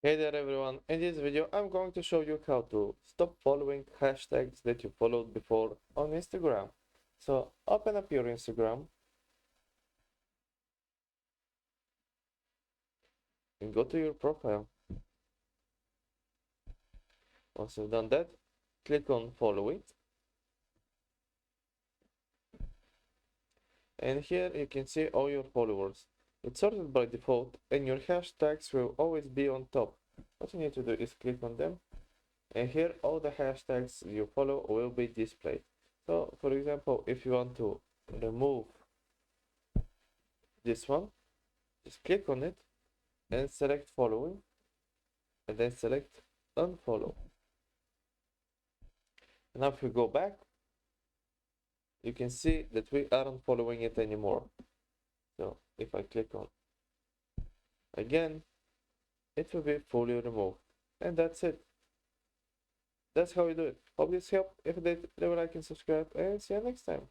Hey there everyone, in this video I'm going to show you how to stop following hashtags that you followed before on Instagram. So open up your Instagram and go to your profile. Once you've done that, click on follow it. And here you can see all your followers. It's sorted by default and your hashtags will always be on top. What you need to do is click on them, and here all the hashtags you follow will be displayed. So for example, if you want to remove this one, just click on it and select following, and then select unfollow. And now if we go back, you can see that we aren't following it anymore. So if I click on again, it will be fully removed. And that's it. That's how you do it. Hope this helped. If it did, leave a like and subscribe, and see you next time.